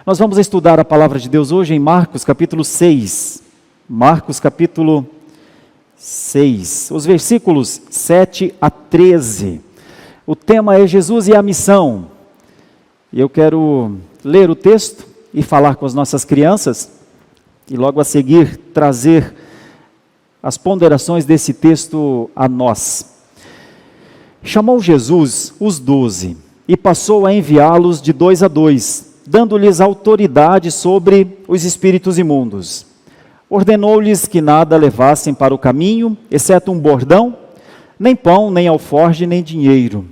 Nós vamos estudar a palavra de Deus hoje em Marcos capítulo 6. Marcos capítulo 6, os versículos 7 a 13. O tema é Jesus e a missão. E eu quero ler o texto e falar com as nossas crianças, e logo a seguir trazer as ponderações desse texto a nós. Chamou Jesus os 12 e passou a enviá-los de 2 a 2, dando-lhes autoridade sobre os espíritos imundos. Ordenou-lhes que nada levassem para o caminho, exceto um bordão, nem pão, nem alforge, nem dinheiro.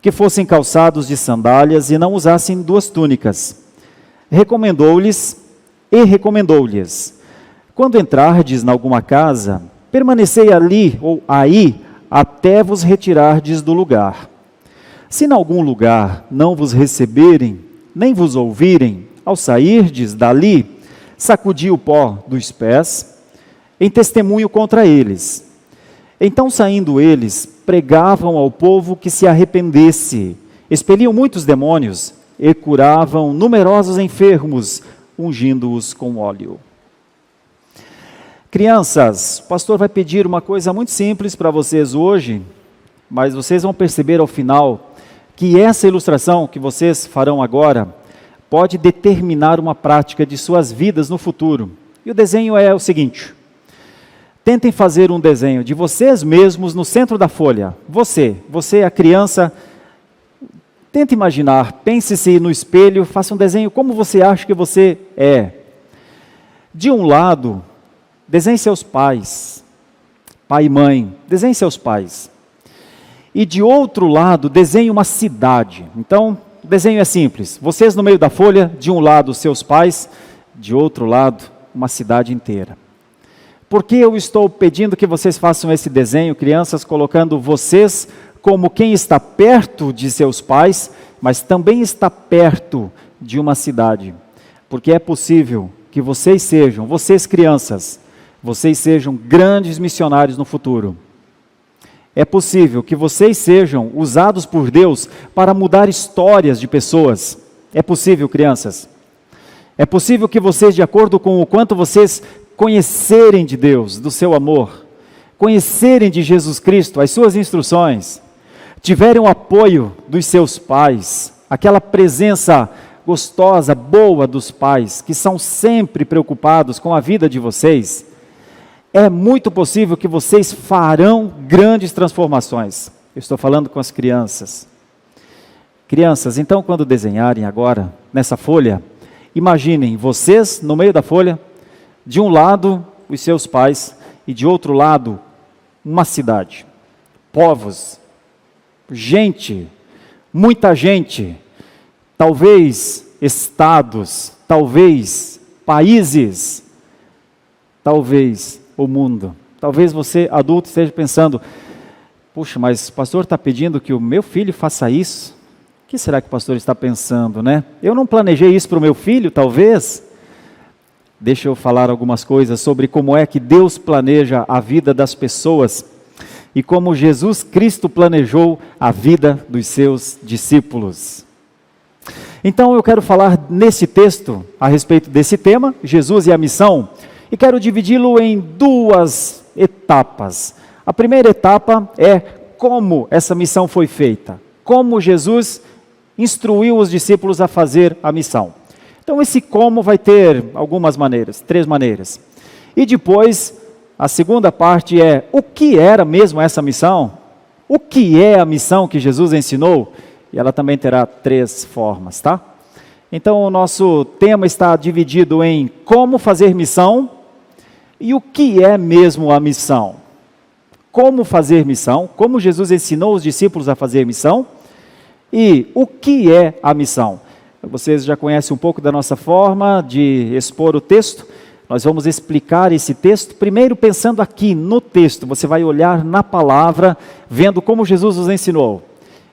Que fossem calçados de sandálias e não usassem 2 túnicas. Recomendou-lhes, quando entrardes em alguma casa, permanecei ali ou aí, até vos retirardes do lugar. Se em algum lugar não vos receberem, nem vos ouvirem, ao sairdes dali, sacudi o pó dos pés, em testemunho contra eles. Então, saindo eles, pregavam ao povo que se arrependesse, expeliam muitos demônios e curavam numerosos enfermos, ungindo-os com óleo. Crianças, o pastor vai pedir uma coisa muito simples para vocês hoje, mas vocês vão perceber ao final que essa ilustração que vocês farão agora pode determinar uma prática de suas vidas no futuro. E o desenho é o seguinte: tentem fazer um desenho de vocês mesmos no centro da folha. Você, a criança, tente imaginar, pense-se no espelho, faça um desenho como você acha que você é. De um lado, desenhe seus pais, pai e mãe, desenhe seus pais. E de outro lado, desenhe uma cidade. Então, o desenho é simples. Vocês no meio da folha, de um lado seus pais, de outro lado uma cidade inteira. Por que eu estou pedindo que vocês façam esse desenho, crianças, colocando vocês como quem está perto de seus pais, mas também está perto de uma cidade? Porque é possível que vocês crianças, vocês sejam grandes missionários no futuro. É possível que vocês sejam usados por Deus para mudar histórias de pessoas. É possível, crianças. É possível que vocês, de acordo com o quanto vocês conhecerem de Deus, do seu amor, conhecerem de Jesus Cristo, as suas instruções, tiverem o apoio dos seus pais, aquela presença gostosa, boa dos pais, que são sempre preocupados com a vida de vocês, é muito possível que vocês farão grandes transformações. Eu estou falando com as crianças. Crianças, então, quando desenharem agora, nessa folha, imaginem vocês no meio da folha, de um lado, os seus pais, e de outro lado, uma cidade. Povos, gente, muita gente, talvez estados, talvez países, talvez o mundo. Talvez você, adulto, esteja pensando: puxa, mas o pastor está pedindo que o meu filho faça isso? O que será que o pastor está pensando, né? Eu não planejei isso para o meu filho, talvez? Deixa eu falar algumas coisas sobre como é que Deus planeja a vida das pessoas e como Jesus Cristo planejou a vida dos seus discípulos. Então eu quero falar nesse texto a respeito desse tema, Jesus e a missão, e quero dividi-lo em 2 etapas. A primeira etapa é como essa missão foi feita, como Jesus instruiu os discípulos a fazer a missão. Então esse como vai ter algumas maneiras, 3 maneiras. E depois, a segunda parte é o que era mesmo essa missão? O que é a missão que Jesus ensinou? E ela também terá 3 formas, tá? Então o nosso tema está dividido em como fazer missão e o que é mesmo a missão. Como fazer missão, como Jesus ensinou os discípulos a fazer missão e o que é a missão. Vocês já conhecem um pouco da nossa forma de expor o texto. Nós vamos explicar esse texto, primeiro pensando aqui no texto. Você vai olhar na palavra, vendo como Jesus nos ensinou.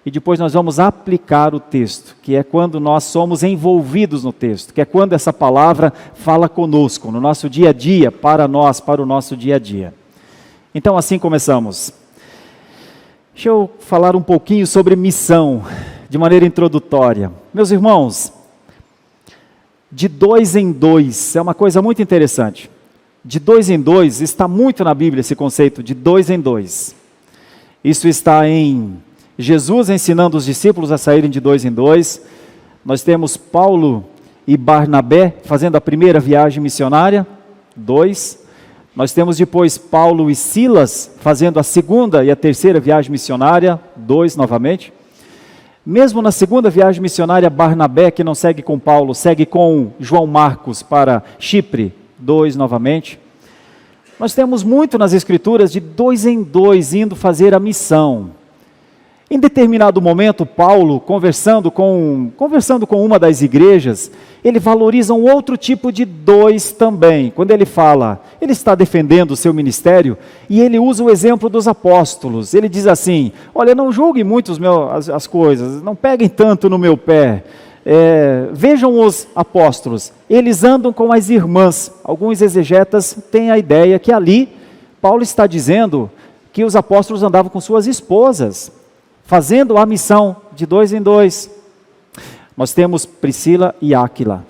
E depois nós vamos aplicar o texto, que é quando nós somos envolvidos no texto, que é quando essa palavra fala conosco, no nosso dia a dia, para nós, para o nosso dia a dia. Então assim começamos. Deixa eu falar um pouquinho sobre missão, de maneira introdutória. Meus irmãos, de 2 em 2, é uma coisa muito interessante. De 2 em 2, está muito na Bíblia esse conceito de 2 em 2. Isso está em Jesus ensinando os discípulos a saírem de 2 em 2. Nós temos Paulo e Barnabé fazendo a primeira viagem missionária, 2. Nós temos depois Paulo e Silas fazendo a segunda e a terceira viagem missionária, 2 novamente. Mesmo na segunda viagem missionária, Barnabé, que não segue com Paulo, segue com João Marcos para Chipre, 2 novamente. Nós temos muito nas Escrituras de 2 em 2 indo fazer a missão. Em determinado momento, Paulo, conversando com uma das igrejas, ele valoriza um outro tipo de 2 também. Quando ele fala, ele está defendendo o seu ministério e ele usa o exemplo dos apóstolos. Ele diz assim: olha, não julguem muito as coisas, não peguem tanto no meu pé. Vejam os apóstolos, eles andam com as irmãs. Alguns exegetas têm a ideia que ali Paulo está dizendo que os apóstolos andavam com suas esposas, fazendo a missão de 2 em 2. Nós temos Priscila e Áquila,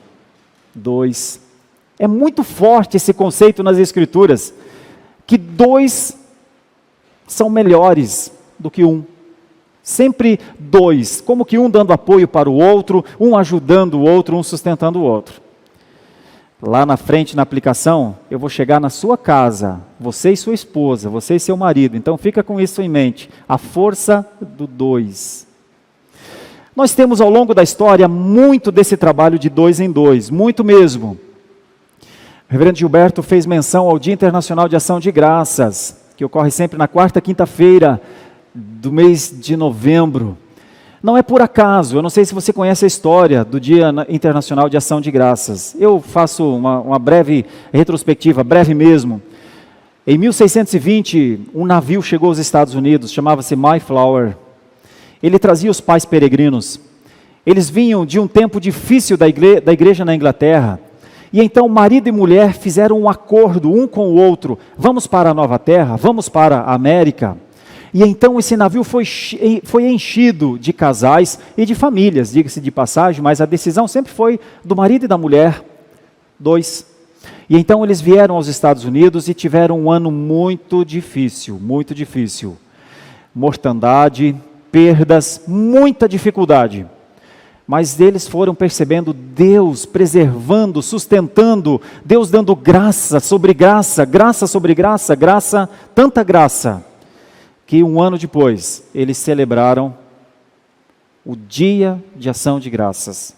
2. É muito forte esse conceito nas Escrituras, que 2 são melhores do que 1. Sempre 2, como que um dando apoio para o outro, um ajudando o outro, um sustentando o outro. Lá na frente, na aplicação, eu vou chegar na sua casa, você e sua esposa, você e seu marido, então fica com isso em mente, a força do 2. Nós temos ao longo da história muito desse trabalho de 2 em 2, muito mesmo. O reverendo Gilberto fez menção ao Dia Internacional de Ação de Graças, que ocorre sempre na quarta quinta-feira do mês de novembro. Não é por acaso, eu não sei se você conhece a história do Dia Internacional de Ação de Graças. Eu faço uma breve retrospectiva, breve mesmo. Em 1620, um navio chegou aos Estados Unidos, chamava-se Mayflower. Ele trazia os pais peregrinos. Eles vinham de um tempo difícil da igreja na Inglaterra. E então marido e mulher fizeram um acordo um com o outro. Vamos para a Nova Terra, vamos para a América. E então esse navio foi enchido de casais e de famílias, diga-se de passagem, mas a decisão sempre foi do marido e da mulher, 2. E então eles vieram aos Estados Unidos e tiveram um ano muito difícil, muito difícil. Mortandade, perdas, muita dificuldade. Mas eles foram percebendo Deus preservando, sustentando, Deus dando graça sobre graça, graça sobre graça, graça, tanta graça, que um ano depois, eles celebraram o Dia de Ação de Graças.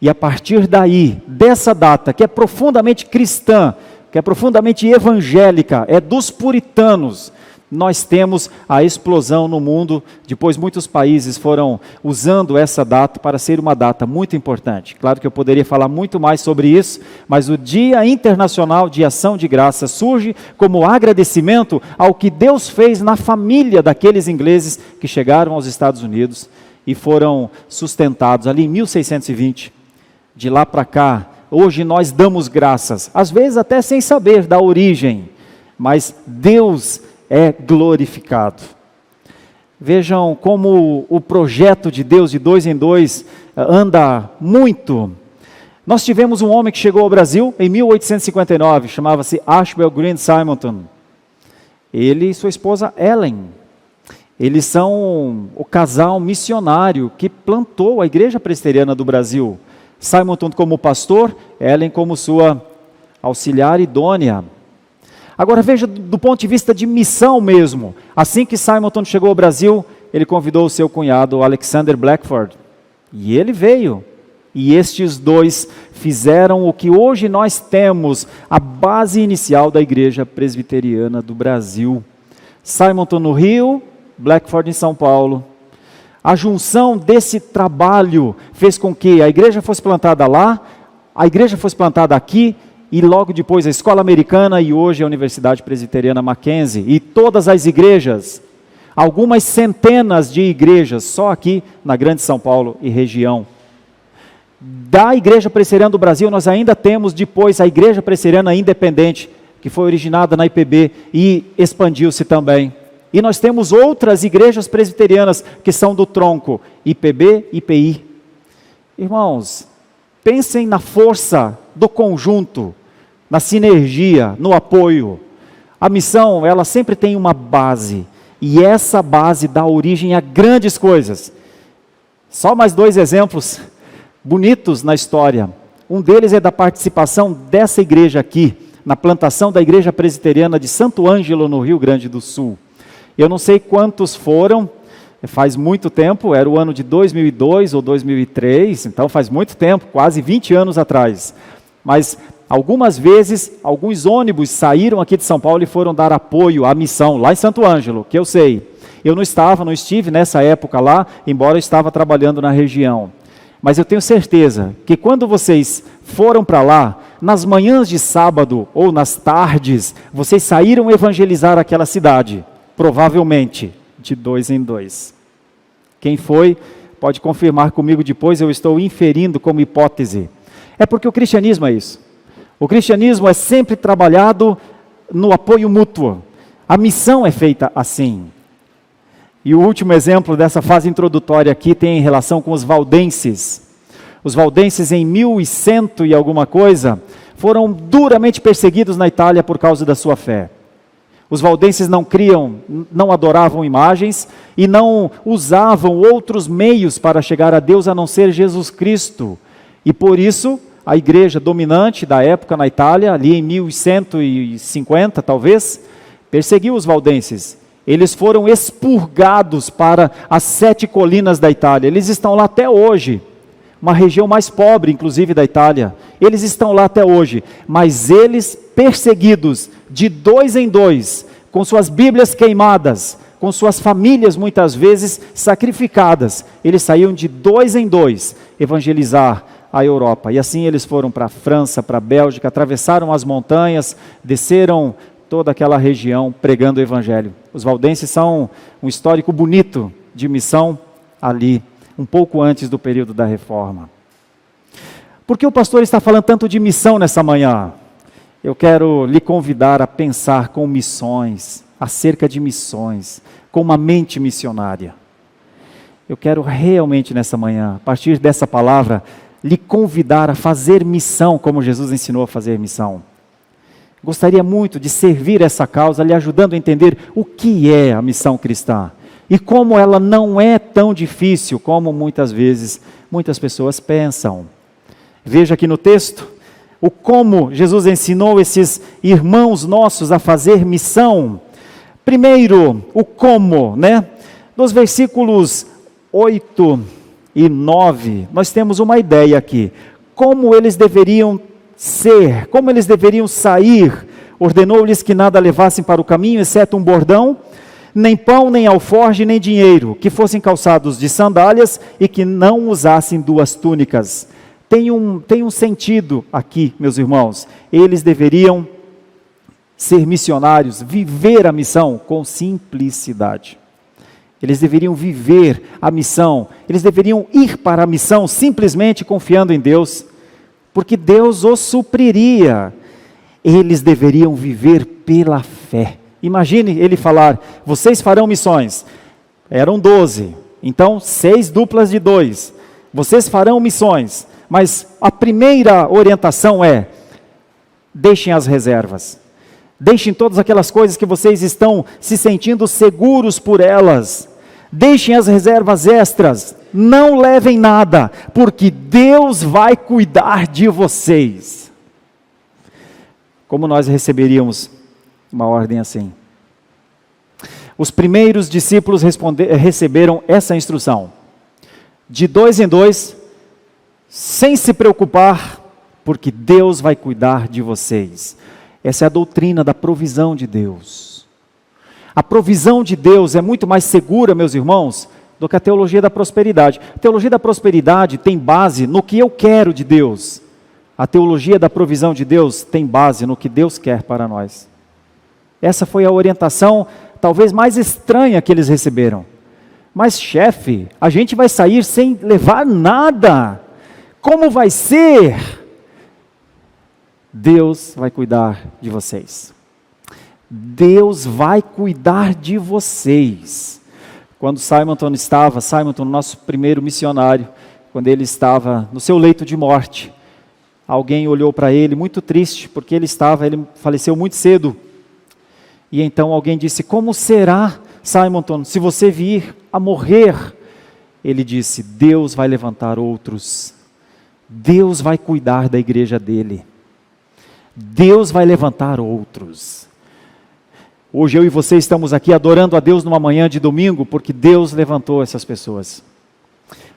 E a partir daí, dessa data, que é profundamente cristã, que é profundamente evangélica, é dos puritanos, nós temos a explosão no mundo. Depois muitos países foram usando essa data para ser uma data muito importante. Claro que eu poderia falar muito mais sobre isso, mas o Dia Internacional de Ação de Graças surge como agradecimento ao que Deus fez na família daqueles ingleses que chegaram aos Estados Unidos e foram sustentados ali em 1620. De lá para cá, hoje nós damos graças, às vezes até sem saber da origem, mas Deus é glorificado. Vejam como o projeto de Deus de 2 em 2 anda muito. Nós tivemos um homem que chegou ao Brasil em 1859, chamava-se Ashbel Green Simonton. Ele e sua esposa Ellen, eles são o casal missionário que plantou a Igreja Presbiteriana do Brasil. Simonton como pastor, Ellen como sua auxiliar idônea. Agora veja do ponto de vista de missão mesmo. Assim que Simonton chegou ao Brasil, ele convidou o seu cunhado Alexander Blackford. E ele veio. E estes 2 fizeram o que hoje nós temos, a base inicial da Igreja Presbiteriana do Brasil. Simonton no Rio, Blackford em São Paulo. A junção desse trabalho fez com que a igreja fosse plantada lá, a igreja fosse plantada aqui, e logo depois a Escola Americana e hoje a Universidade Presbiteriana Mackenzie. E todas as igrejas, algumas centenas de igrejas, só aqui na Grande São Paulo e região. Da Igreja Presbiteriana do Brasil, nós ainda temos depois a Igreja Presbiteriana Independente, que foi originada na IPB e expandiu-se também. E nós temos outras igrejas presbiterianas que são do tronco, IPB, IPI. Irmãos, Pensem na força do conjunto, na sinergia, no apoio. A missão, ela sempre tem uma base, e essa base dá origem a grandes coisas. Só mais 2 exemplos bonitos na história. Um deles é da participação dessa igreja aqui, na plantação da Igreja Presbiteriana de Santo Ângelo, no Rio Grande do Sul. Eu não sei quantos foram, faz muito tempo, era o ano de 2002 ou 2003, então faz muito tempo, quase 20 anos atrás. Mas algumas vezes, alguns ônibus saíram aqui de São Paulo e foram dar apoio à missão, lá em Santo Ângelo, que eu sei. Eu não estive nessa época lá, embora eu estava trabalhando na região. Mas eu tenho certeza que quando vocês foram para lá, nas manhãs de sábado ou nas tardes, vocês saíram evangelizar aquela cidade, provavelmente de 2 em 2. Quem foi, pode confirmar comigo depois, eu estou inferindo como hipótese. É porque o cristianismo é isso. O cristianismo é sempre trabalhado no apoio mútuo. A missão é feita assim. E o último exemplo dessa fase introdutória aqui tem relação com os valdenses. Os valdenses em 1100 e alguma coisa, foram duramente perseguidos na Itália por causa da sua fé. Os valdenses não adoravam imagens e não usavam outros meios para chegar a Deus a não ser Jesus Cristo. E por isso, a igreja dominante da época na Itália, ali em 1150 talvez, perseguiu os valdenses. Eles foram expurgados para as 7 colinas da Itália. Eles estão lá até hoje. Uma região mais pobre, inclusive, da Itália. Eles estão lá até hoje. Mas eles, perseguidos de 2 em 2, com suas Bíblias queimadas, com suas famílias muitas vezes sacrificadas, eles saíam de 2 em 2 evangelizar a Europa. E assim eles foram para a França, para a Bélgica, atravessaram as montanhas, desceram toda aquela região pregando o Evangelho. Os valdenses são um histórico bonito de missão ali, um pouco antes do período da Reforma. Por que o pastor está falando tanto de missão nessa manhã? Eu quero lhe convidar a pensar com missões, acerca de missões, com uma mente missionária. Eu quero realmente nessa manhã, a partir dessa palavra, lhe convidar a fazer missão, como Jesus ensinou a fazer missão. Gostaria muito de servir essa causa, lhe ajudando a entender o que é a missão cristã. E como ela não é tão difícil como muitas vezes muitas pessoas pensam. Veja aqui no texto, o como Jesus ensinou esses irmãos nossos a fazer missão. Primeiro, o como, né? Nos versículos 8 e 9, nós temos uma ideia aqui. Como eles deveriam ser, como eles deveriam sair. Ordenou-lhes que nada levassem para o caminho, exceto um bordão, nem pão, nem alforje, nem dinheiro, que fossem calçados de sandálias e que não usassem 2 túnicas. Tem um sentido aqui, meus irmãos. Eles deveriam ser missionários, viver a missão com simplicidade. Eles deveriam viver a missão, eles deveriam ir para a missão simplesmente confiando em Deus, porque Deus os supriria. Eles deveriam viver pela fé. Imagine ele falar, vocês farão missões. Eram 12, então 6 duplas de 2. Vocês farão missões, mas a primeira orientação é, deixem as reservas. Deixem todas aquelas coisas que vocês estão se sentindo seguros por elas. Deixem as reservas extras. Não levem nada, porque Deus vai cuidar de vocês. Como nós receberíamos uma ordem assim? Os primeiros discípulos receberam essa instrução. De 2 em 2, sem se preocupar, porque Deus vai cuidar de vocês. Essa é a doutrina da provisão de Deus. A provisão de Deus é muito mais segura, meus irmãos, do que a teologia da prosperidade. A teologia da prosperidade tem base no que eu quero de Deus. A teologia da provisão de Deus tem base no que Deus quer para nós. Essa foi a orientação talvez mais estranha que eles receberam. Mas chefe, a gente vai sair sem levar nada. Como vai ser? Deus vai cuidar de vocês. Deus vai cuidar de vocês. Quando Simonton, nosso primeiro missionário, quando ele estava no seu leito de morte, alguém olhou para ele muito triste, porque ele faleceu muito cedo. E então alguém disse: como será, Simonton, se você vir a morrer? Ele disse: Deus vai levantar outros. Deus vai cuidar da igreja dele. Deus vai levantar outros. Hoje eu e você estamos aqui adorando a Deus numa manhã de domingo, porque Deus levantou essas pessoas.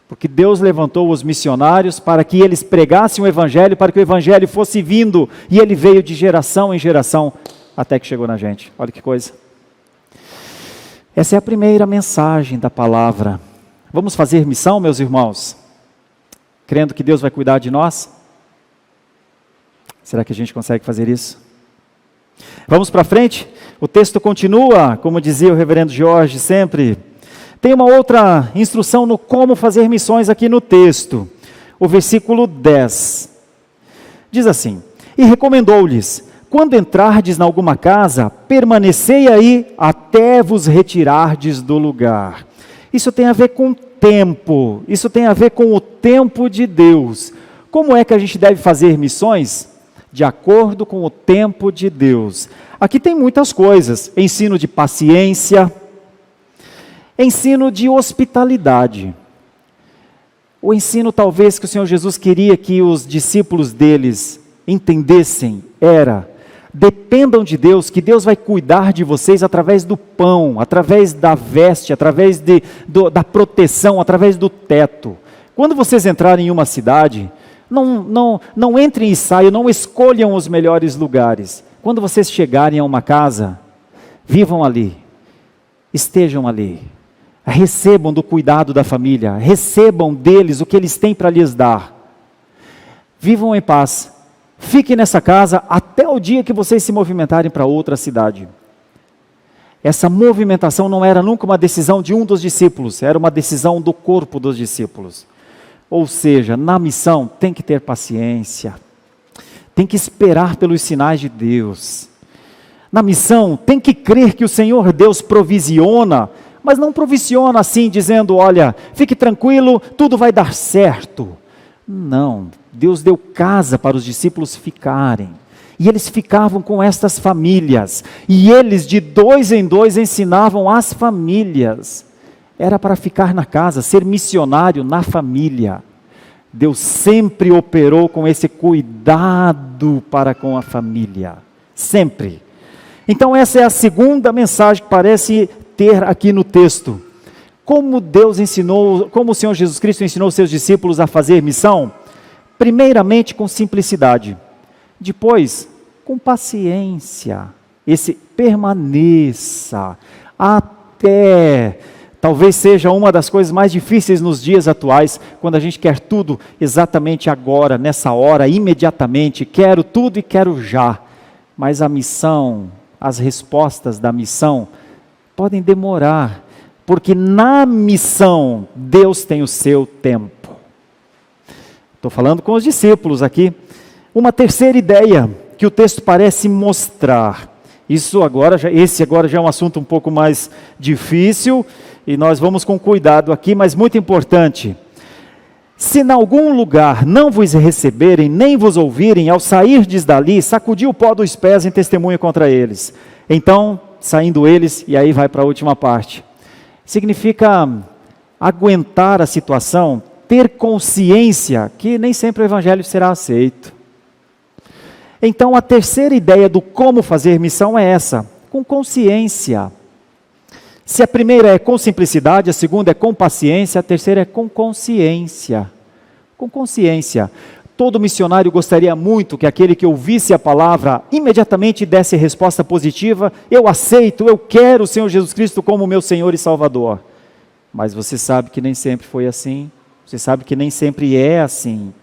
Porque Deus levantou os missionários para que eles pregassem o Evangelho, para que o Evangelho fosse vindo, e ele veio de geração em geração, até que chegou na gente. Olha que coisa. Essa é a primeira mensagem da palavra. Vamos fazer missão, meus irmãos? Crendo que Deus vai cuidar de nós? Será que a gente consegue fazer isso? Vamos para frente? O texto continua, como dizia o reverendo Jorge sempre. Tem uma outra instrução no como fazer missões aqui no texto. O versículo 10. Diz assim: e recomendou-lhes: quando entrardes em alguma casa, permanecei aí até vos retirardes do lugar. Isso tem a ver com tempo, isso tem a ver com o tempo de Deus. Como é que a gente deve fazer missões? De acordo com o tempo de Deus. Aqui tem muitas coisas: ensino de paciência, ensino de hospitalidade. O ensino talvez que o Senhor Jesus queria que os discípulos deles entendessem era: dependam de Deus, que Deus vai cuidar de vocês através do pão, através da veste, através da proteção, através do teto. Quando vocês entrarem em uma cidade, não entrem e saiam, não escolham os melhores lugares. Quando vocês chegarem a uma casa, vivam ali, estejam ali, recebam do cuidado da família, recebam deles o que eles têm para lhes dar. Vivam em paz, fiquem nessa casa até o dia que vocês se movimentarem para outra cidade. Essa movimentação não era nunca uma decisão de um dos discípulos, era uma decisão do corpo dos discípulos. Ou seja, na missão tem que ter paciência, tem que esperar pelos sinais de Deus. Na missão tem que crer que o Senhor Deus provisiona, mas não provisiona assim dizendo: olha, fique tranquilo, tudo vai dar certo. Não, Deus deu casa para os discípulos ficarem, e eles ficavam com estas famílias, e eles de 2 em 2 ensinavam as famílias. Era para ficar na casa, ser missionário na família. Deus sempre operou com esse cuidado para com a família, sempre. Então essa é a segunda mensagem que parece ter aqui no texto. Como Deus ensinou, como o Senhor Jesus Cristo ensinou seus discípulos a fazer missão? Primeiramente com simplicidade, depois com paciência, esse permaneça, até, talvez seja uma das coisas mais difíceis nos dias atuais, quando a gente quer tudo exatamente agora, nessa hora, imediatamente, quero tudo e quero já, mas a missão, as respostas da missão podem demorar, porque na missão Deus tem o seu tempo. Estou falando com os discípulos aqui. Uma terceira ideia que o texto parece mostrar. Esse agora já é um assunto um pouco mais difícil, e nós vamos com cuidado aqui, mas muito importante. Se em algum lugar não vos receberem, nem vos ouvirem, ao sairdes dali, sacudi o pó dos pés em testemunho contra eles. Então, saindo eles, e aí vai para a última parte. Significa aguentar a situação, ter consciência que nem sempre o evangelho será aceito. Então a terceira ideia do como fazer missão é essa, com consciência. Se a primeira é com simplicidade, a segunda é com paciência, a terceira é com consciência. Com consciência. Todo missionário gostaria muito que aquele que ouvisse a palavra imediatamente desse resposta positiva: eu aceito, eu quero o Senhor Jesus Cristo como meu Senhor e Salvador. Mas você sabe que nem sempre foi assim. Você sabe que nem sempre é assim.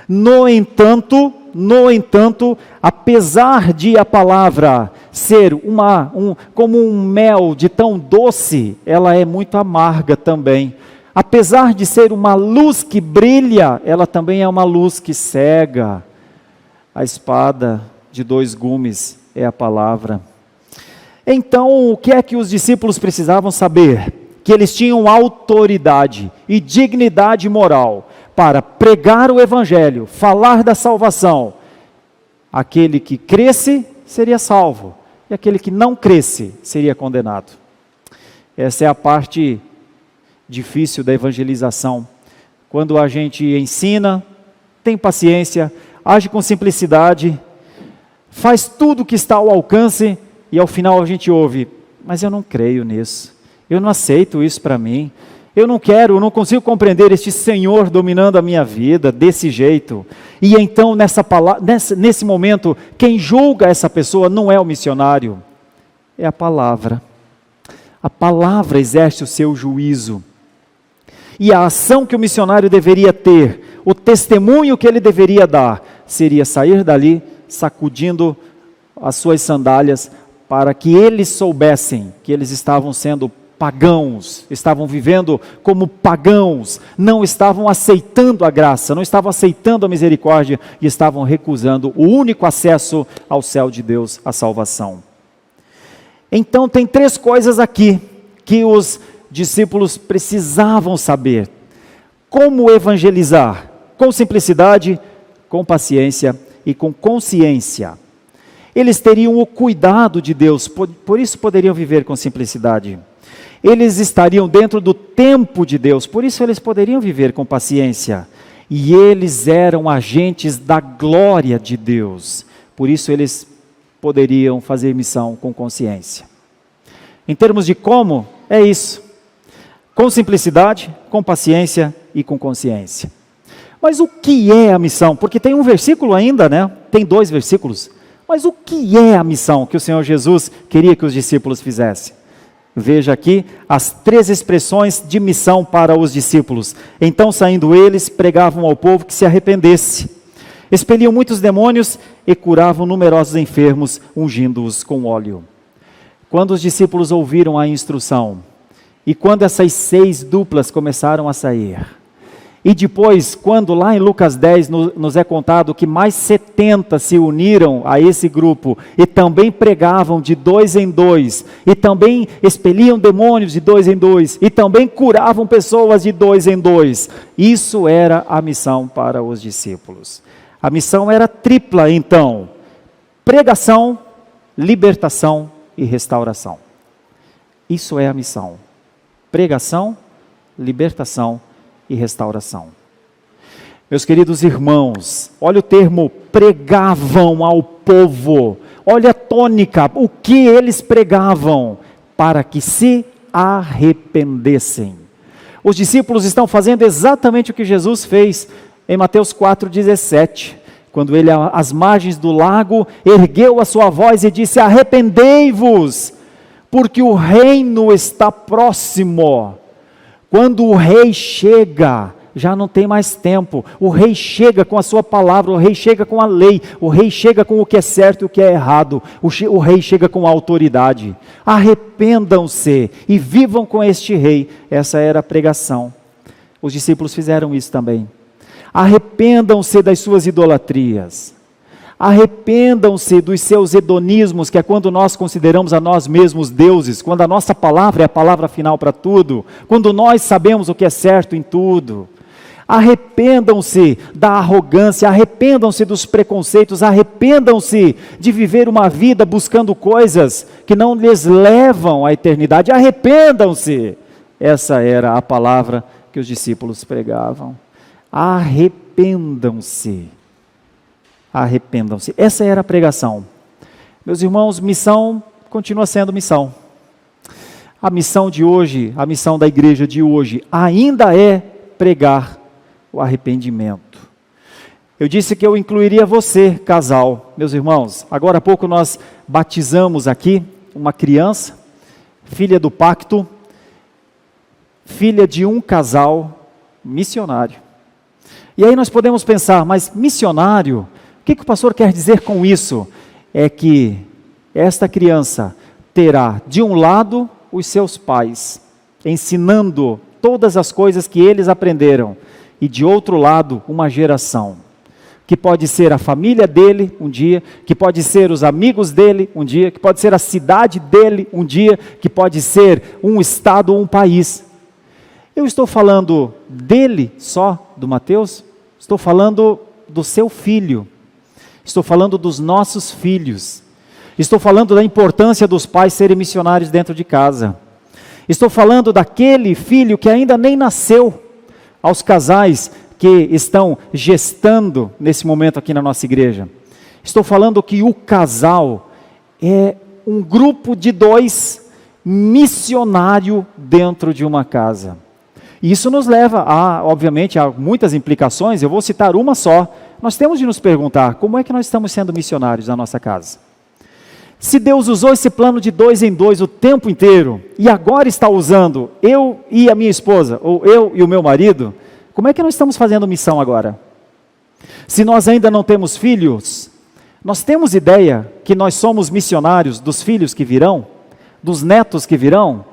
No entanto, apesar de a palavra ser como um mel de tão doce, ela é muito amarga também. Apesar de ser uma luz que brilha, ela também é uma luz que cega. A espada de 2 gumes é a palavra. Então, o que é que os discípulos precisavam saber? Que eles tinham autoridade e dignidade moral para pregar o Evangelho, falar da salvação. Aquele que cresce seria salvo, e aquele que não cresce seria condenado. Essa é a parte difícil da evangelização. Quando a gente ensina, tem paciência, age com simplicidade, faz tudo o que está ao alcance, e ao final a gente ouve: mas eu não creio nisso, eu não aceito isso para mim, eu não consigo compreender este Senhor dominando a minha vida desse jeito. E então nesse momento, quem julga essa pessoa não é o missionário, é a palavra. A palavra exerce o seu juízo. E a ação que o missionário deveria ter, o testemunho que ele deveria dar, seria sair dali sacudindo as suas sandálias, para que eles soubessem que eles estavam sendo pagãos, estavam vivendo como pagãos, não estavam aceitando a graça, não estavam aceitando a misericórdia, e estavam recusando o único acesso ao céu de Deus, a salvação. Então tem 3 coisas aqui que os discípulos precisavam saber: como evangelizar, com simplicidade, com paciência e com consciência. Eles teriam o cuidado de Deus, por isso poderiam viver com simplicidade. Eles estariam dentro do tempo de Deus, por isso eles poderiam viver com paciência. E eles eram agentes da glória de Deus, por isso eles poderiam fazer missão com consciência. Em termos de como, é isso: com simplicidade, com paciência e com consciência. Mas o que é a missão? Porque tem um versículo ainda, né? Tem 2 versículos. Mas o que é a missão que o Senhor Jesus queria que os discípulos fizessem? Veja aqui as 3 expressões de missão para os discípulos. Então, saindo eles, pregavam ao povo que se arrependesse. Expeliam muitos demônios e curavam numerosos enfermos, ungindo-os com óleo. Quando os discípulos ouviram a instrução, e quando essas 6 duplas começaram a sair, e depois, quando lá em Lucas 10 nos é contado que mais 70 se uniram a esse grupo, e também pregavam de 2 em 2, e também expeliam demônios de 2 em 2, e também curavam pessoas de 2 em 2, isso era a missão para os discípulos. A missão era tripla então: pregação, libertação e restauração. Isso é a missão: pregação, libertação e restauração. Meus queridos irmãos, olha o termo pregavam ao povo, olha a tônica, o que eles pregavam: para que se arrependessem. Os discípulos estão fazendo exatamente o que Jesus fez em Mateus 4,17, quando ele, às margens do lago, ergueu a sua voz e disse: arrependei-vos, porque o reino está próximo. Quando o rei chega, já não tem mais tempo. O rei chega com a sua palavra, o rei chega com a lei, o rei chega com o que é certo e o que é errado, o rei chega com a autoridade. Arrependam-se e vivam com este rei. Essa era a pregação. Os discípulos fizeram isso também. Arrependam-se das suas idolatrias. Arrependam-se dos seus hedonismos, que é quando nós consideramos a nós mesmos deuses, quando a nossa palavra é a palavra final para tudo, quando nós sabemos o que é certo em tudo. Arrependam-se da arrogância, arrependam-se dos preconceitos, arrependam-se de viver uma vida buscando coisas que não lhes levam à eternidade. Arrependam-se. Essa era a palavra que os discípulos pregavam. Arrependam-se. Arrependam-se. Essa era a pregação. Meus irmãos, missão continua sendo missão. A missão de hoje, a missão da igreja de hoje, ainda é pregar o arrependimento. Eu disse que eu incluiria você, casal. Meus irmãos, agora há pouco nós batizamos aqui uma criança, filha do pacto, filha de um casal missionário. E aí nós podemos pensar, mas missionário, o que o pastor quer dizer com isso? É que esta criança terá, de um lado, os seus pais, ensinando todas as coisas que eles aprenderam, e de outro lado, uma geração, que pode ser a família dele um dia, que pode ser os amigos dele um dia, que pode ser a cidade dele um dia, que pode ser um estado ou um país. Eu estou falando dele só, do Mateus? Estou falando do seu filho. Estou falando dos nossos filhos. Estou falando da importância dos pais serem missionários dentro de casa. Estou falando daquele filho que ainda nem nasceu, aos casais que estão gestando nesse momento aqui na nossa igreja. Estou falando que o casal é um grupo de 2 missionário dentro de uma casa. E isso nos leva obviamente, a muitas implicações. Eu vou citar uma só. Nós temos de nos perguntar, como é que nós estamos sendo missionários na nossa casa? Se Deus usou esse plano de 2 em 2 o tempo inteiro, e agora está usando eu e a minha esposa, ou eu e o meu marido, como é que nós estamos fazendo missão agora? Se nós ainda não temos filhos, nós temos ideia que nós somos missionários dos filhos que virão, dos netos que virão?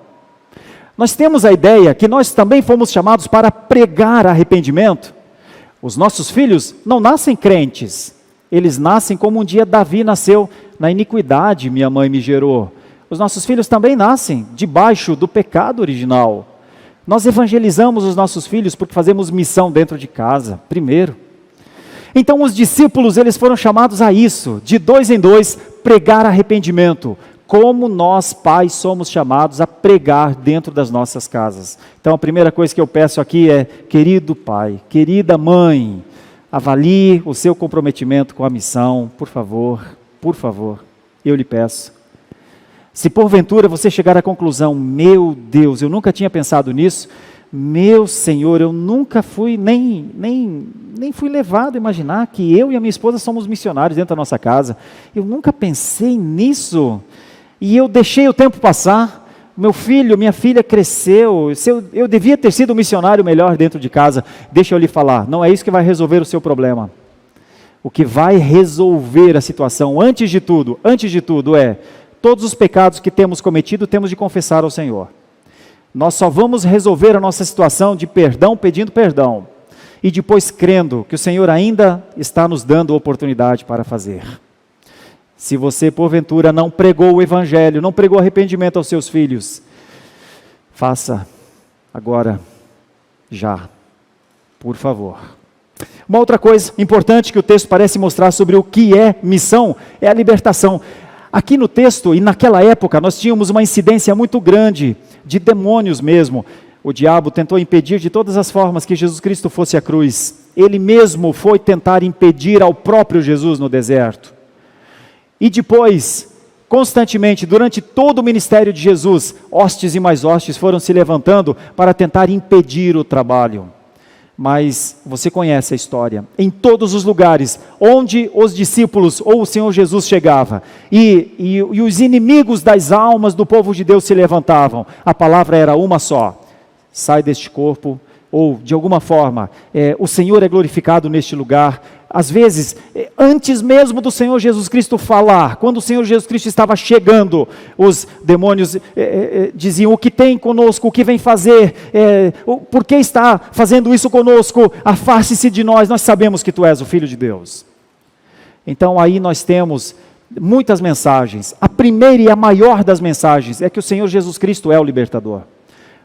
Nós temos a ideia que nós também fomos chamados para pregar arrependimento? Os nossos filhos não nascem crentes, eles nascem como um dia Davi nasceu, na iniquidade minha mãe me gerou. Os nossos filhos também nascem debaixo do pecado original. Nós evangelizamos os nossos filhos porque fazemos missão dentro de casa, primeiro. Então os discípulos, eles foram chamados a isso, de 2 em 2, pregar arrependimento. Como nós, pais, somos chamados a pregar dentro das nossas casas. Então a primeira coisa que eu peço aqui é, querido pai, querida mãe, avalie o seu comprometimento com a missão, por favor, eu lhe peço. Se porventura você chegar à conclusão, meu Deus, eu nunca tinha pensado nisso, meu Senhor, eu nunca fui, nem fui levado a imaginar que eu e a minha esposa somos missionários dentro da nossa casa, eu nunca pensei nisso, e eu deixei o tempo passar, meu filho, minha filha cresceu, eu devia ter sido um missionário melhor dentro de casa. Deixa eu lhe falar, não é isso que vai resolver o seu problema. O que vai resolver a situação, antes de tudo é, todos os pecados que temos cometido, temos de confessar ao Senhor. Nós só vamos resolver a nossa situação de perdão, pedindo perdão, e depois crendo que o Senhor ainda está nos dando oportunidade para fazer. Se você, porventura, não pregou o Evangelho, não pregou arrependimento aos seus filhos, faça agora, já, por favor. Uma outra coisa importante que o texto parece mostrar sobre o que é missão, é a libertação. Aqui no texto, e naquela época, nós tínhamos uma incidência muito grande de demônios mesmo. O diabo tentou impedir de todas as formas que Jesus Cristo fosse à cruz. Ele mesmo foi tentar impedir ao próprio Jesus no deserto. E depois, constantemente, durante todo o ministério de Jesus, hostes e mais hostes foram se levantando para tentar impedir o trabalho. Mas você conhece a história. Em todos os lugares onde os discípulos ou o Senhor Jesus chegava e os inimigos das almas do povo de Deus se levantavam, a palavra era uma só: sai deste corpo, ou de alguma forma, o Senhor é glorificado neste lugar. Às vezes, antes mesmo do Senhor Jesus Cristo falar, quando o Senhor Jesus Cristo estava chegando, os demônios diziam: o que tem conosco, o que vem fazer, por que está fazendo isso conosco, afaste-se de nós, nós sabemos que tu és o Filho de Deus. Então aí nós temos muitas mensagens. A primeira e a maior das mensagens é que o Senhor Jesus Cristo é o libertador.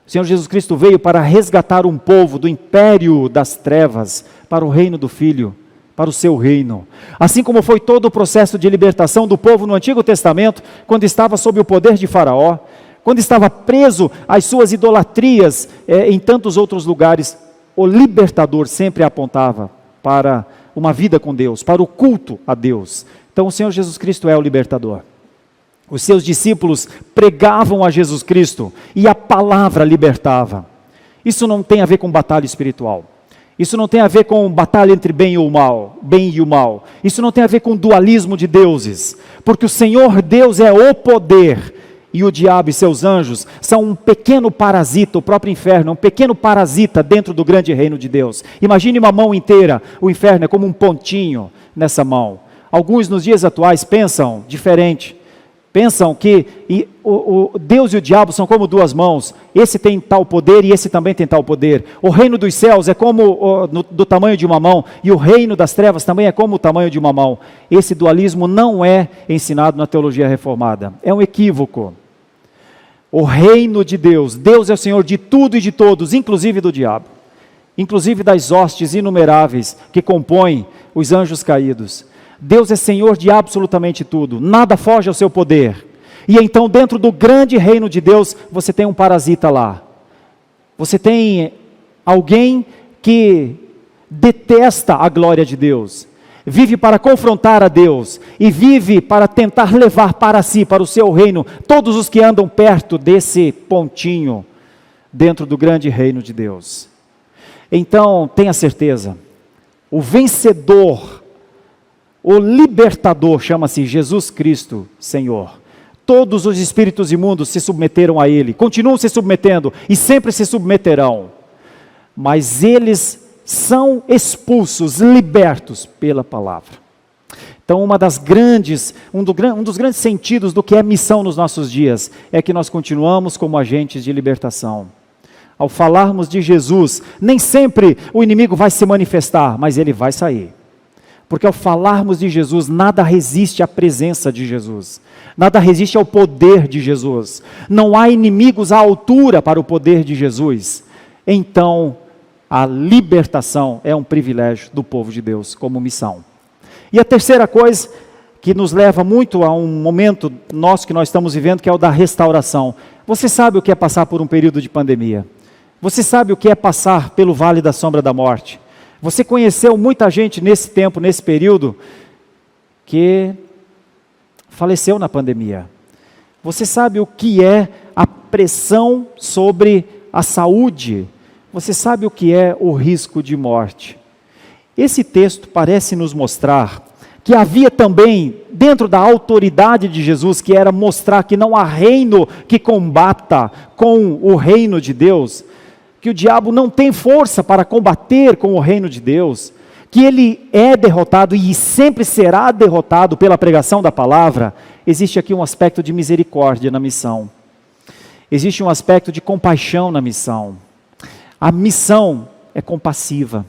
O Senhor Jesus Cristo veio para resgatar um povo do império das trevas para o reino do Filho, para o seu reino. Assim como foi todo o processo de libertação do povo no Antigo Testamento, quando estava sob o poder de Faraó, quando estava preso às suas idolatrias em tantos outros lugares, o libertador sempre apontava para uma vida com Deus, para o culto a Deus. Então o Senhor Jesus Cristo é o libertador. Os seus discípulos pregavam a Jesus Cristo e a palavra libertava. Isso não tem a ver com batalha espiritual. Isso não tem a ver com batalha entre bem e o mal. Isso não tem a ver com dualismo de deuses. Porque o Senhor Deus é o poder. E o diabo e seus anjos são um pequeno parasita, o próprio inferno, um pequeno parasita dentro do grande reino de Deus. Imagine uma mão inteira, o inferno é como um pontinho nessa mão. Alguns nos dias atuais pensam diferente. Pensam que o Deus e o diabo são como duas mãos, esse tem tal poder e esse também tem tal poder. O reino dos céus é como do tamanho de uma mão, e o reino das trevas também é como o tamanho de uma mão. Esse dualismo não é ensinado na teologia reformada, é um equívoco. O reino de Deus. Deus é o Senhor de tudo e de todos, inclusive do diabo. Inclusive das hostes inumeráveis que compõem os anjos caídos. Deus é Senhor de absolutamente tudo. Nada foge ao seu poder. E então, dentro do grande reino de Deus, você tem um parasita lá. Você tem alguém que detesta a glória de Deus. Vive para confrontar a Deus e vive para tentar levar para si, para o seu reino, todos os que andam perto desse pontinho, dentro do grande reino de Deus. Então, tenha certeza, o vencedor, o libertador, chama-se Jesus Cristo, Senhor. Todos os espíritos imundos se submeteram a Ele, continuam se submetendo e sempre se submeterão, mas eles são expulsos, libertos pela palavra. Então, um dos grandes sentidos do que é missão nos nossos dias, é que nós continuamos como agentes de libertação. Ao falarmos de Jesus, nem sempre o inimigo vai se manifestar, mas ele vai sair. Porque ao falarmos de Jesus, nada resiste à presença de Jesus, nada resiste ao poder de Jesus. Não há inimigos à altura para o poder de Jesus. Então, a libertação é um privilégio do povo de Deus como missão. E a terceira coisa que nos leva muito a um momento nosso que nós estamos vivendo, que é o da restauração. Você sabe o que é passar por um período de pandemia. Você sabe o que é passar pelo vale da sombra da morte. Você conheceu muita gente nesse tempo, nesse período, que faleceu na pandemia. Você sabe o que é a pressão sobre a saúde. Você sabe o que é o risco de morte. Esse texto parece nos mostrar que havia também, dentro da autoridade de Jesus, que era mostrar que não há reino que combata com o reino de Deus, que o diabo não tem força para combater com o reino de Deus, que ele é derrotado e sempre será derrotado pela pregação da palavra. Existe aqui um aspecto de misericórdia na missão. Existe um aspecto de compaixão na missão. A missão é compassiva.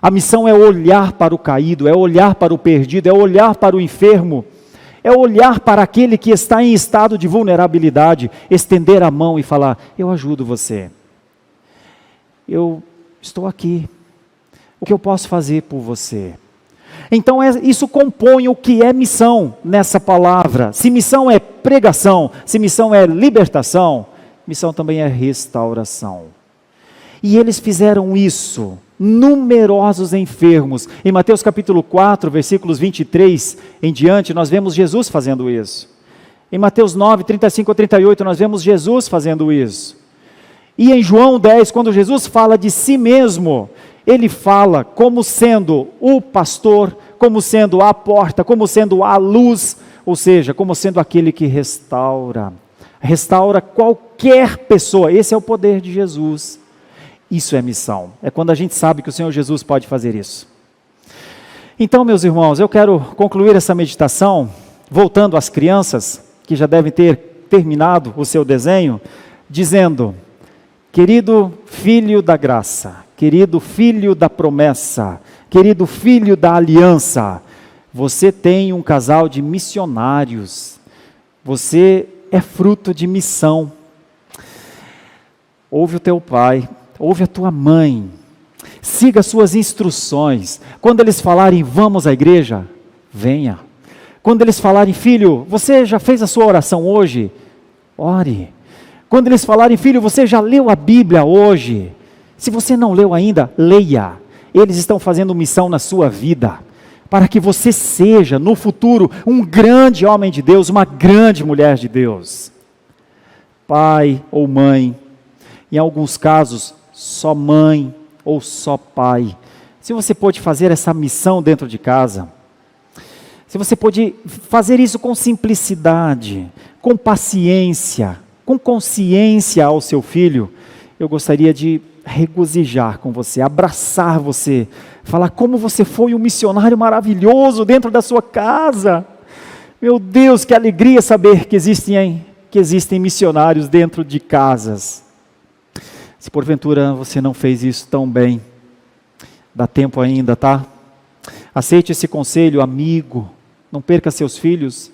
A missão é olhar para o caído, é olhar para o perdido, é olhar para o enfermo, é olhar para aquele que está em estado de vulnerabilidade, estender a mão e falar: eu ajudo você. Eu estou aqui. O que eu posso fazer por você? Então isso compõe o que é missão nessa palavra. Se missão é pregação, se missão é libertação, missão também é restauração. E eles fizeram isso, numerosos enfermos. Em Mateus capítulo 4, versículos 23 em diante, nós vemos Jesus fazendo isso. Em Mateus 9, 35 a 38, nós vemos Jesus fazendo isso. E em João 10, quando Jesus fala de si mesmo, ele fala como sendo o pastor, como sendo a porta, como sendo a luz, ou seja, como sendo aquele que restaura qualquer pessoa. Esse é o poder de Jesus. Isso é missão, é quando a gente sabe que o Senhor Jesus pode fazer isso. Então, meus irmãos, eu quero concluir essa meditação, voltando às crianças, que já devem ter terminado o seu desenho, dizendo: querido filho da graça, querido filho da promessa, querido filho da aliança, você tem um casal de missionários, você é fruto de missão. Ouve o teu pai, ouve a tua mãe, siga suas instruções. Quando eles falarem vamos à igreja, venha. Quando eles falarem filho, você já fez a sua oração hoje? Ore. Quando eles falarem filho, você já leu a Bíblia hoje? Se você não leu ainda, leia. Eles estão fazendo missão na sua vida, para que você seja no futuro um grande homem de Deus, uma grande mulher de Deus. Pai ou mãe, em alguns casos, só mãe ou só pai. Se você pode fazer essa missão dentro de casa, se você pode fazer isso com simplicidade, com paciência, com consciência ao seu filho, eu gostaria de regozijar com você, abraçar você, falar como você foi um missionário maravilhoso dentro da sua casa. Meu Deus, que alegria saber que existem missionários dentro de casas. Se porventura você não fez isso tão bem, dá tempo ainda, tá? Aceite esse conselho, amigo. Não perca seus filhos.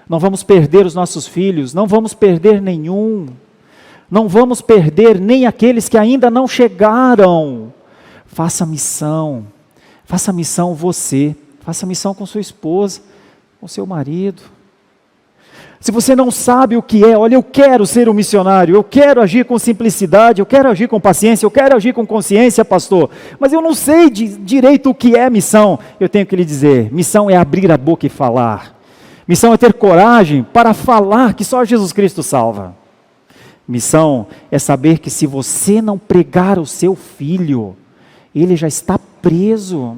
Não vamos perder os nossos filhos, não vamos perder nenhum. Não vamos perder nem aqueles que ainda não chegaram. Faça missão você, faça missão com sua esposa, com seu marido. Se você não sabe o que é, olha, eu quero ser um missionário, eu quero agir com simplicidade, eu quero agir com paciência, eu quero agir com consciência, pastor, mas eu não sei direito o que é missão. Eu tenho que lhe dizer, missão é abrir a boca e falar. Missão é ter coragem para falar que só Jesus Cristo salva. Missão é saber que se você não pregar o seu filho, ele já está preso.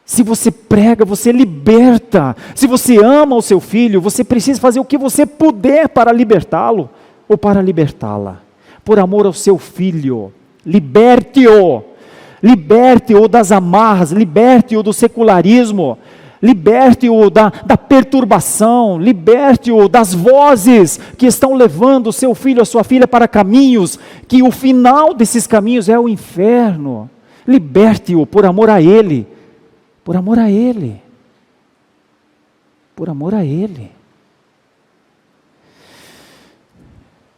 Se você prega, você liberta. Se você ama o seu filho, você precisa fazer o que você puder para libertá-lo ou para libertá-la. Por amor ao seu filho, liberte-o. Liberte-o das amarras, liberte-o do secularismo, liberte-o da perturbação, liberte-o das vozes que estão levando o seu filho, a sua filha para caminhos, que o final desses caminhos é o inferno. Liberte-o por amor a ele. Por amor a Ele. Por amor a Ele.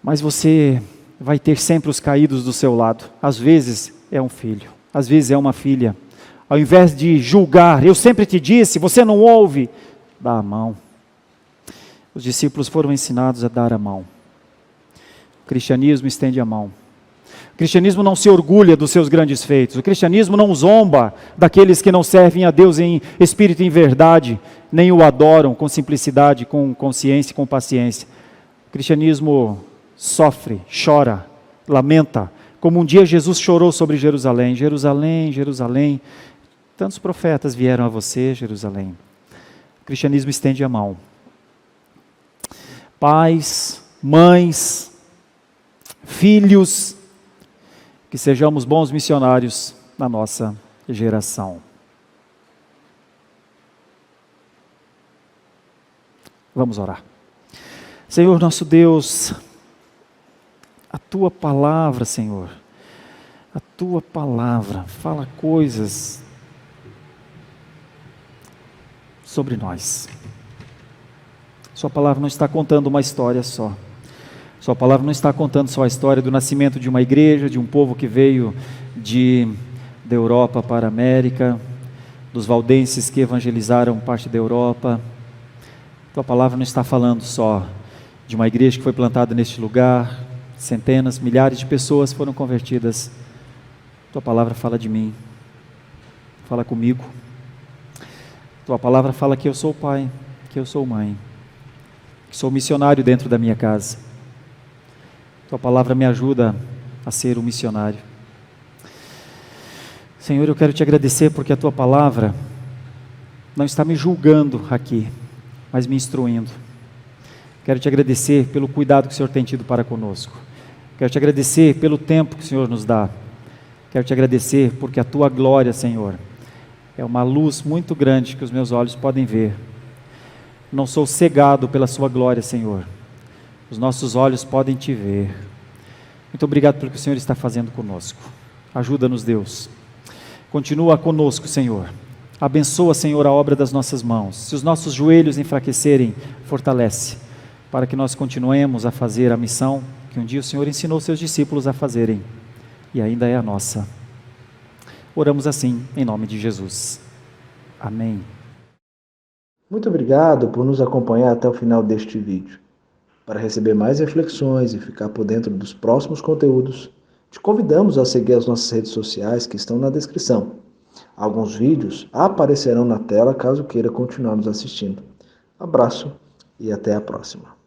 Mas você vai ter sempre os caídos do seu lado. Às vezes é um filho, às vezes é uma filha. Ao invés de julgar, eu sempre te disse, você não ouve, dá a mão. Os discípulos foram ensinados a dar a mão. O cristianismo estende a mão. O cristianismo não se orgulha dos seus grandes feitos. O cristianismo não zomba daqueles que não servem a Deus em espírito e em verdade, nem o adoram com simplicidade, com consciência e com paciência. O cristianismo sofre, chora, lamenta, como um dia Jesus chorou sobre Jerusalém. Jerusalém, Jerusalém, tantos profetas vieram a você, Jerusalém. O cristianismo estende a mão. Pais, mães, filhos, que sejamos bons missionários na nossa geração. Vamos orar. Senhor nosso Deus, a Tua palavra, Senhor, a Tua palavra fala coisas sobre nós. Sua palavra não está contando uma história só. Sua palavra não está contando só a história do nascimento de uma igreja, de um povo que veio da Europa para a América, dos valdenses que evangelizaram parte da Europa. Tua palavra não está falando só de uma igreja que foi plantada neste lugar, centenas, milhares de pessoas foram convertidas. Tua palavra fala de mim, fala comigo. Tua palavra fala que eu sou pai, que eu sou mãe, que sou missionário dentro da minha casa. Tua palavra me ajuda a ser um missionário. Senhor, eu quero te agradecer porque a Tua palavra não está me julgando aqui, mas me instruindo. Quero te agradecer pelo cuidado que o Senhor tem tido para conosco. Quero te agradecer pelo tempo que o Senhor nos dá. Quero te agradecer porque a Tua glória, Senhor, é uma luz muito grande que os meus olhos podem ver. Não sou cegado pela Sua glória, Senhor. Os nossos olhos podem te ver. Muito obrigado pelo que o Senhor está fazendo conosco. Ajuda-nos, Deus. Continua conosco, Senhor. Abençoa, Senhor, a obra das nossas mãos. Se os nossos joelhos enfraquecerem, fortalece, para que nós continuemos a fazer a missão que um dia o Senhor ensinou seus discípulos a fazerem, e ainda é a nossa. Oramos assim, em nome de Jesus. Amém. Muito obrigado por nos acompanhar até o final deste vídeo. Para receber mais reflexões e ficar por dentro dos próximos conteúdos, te convidamos a seguir as nossas redes sociais que estão na descrição. Alguns vídeos aparecerão na tela caso queira continuar nos assistindo. Abraço e até a próxima.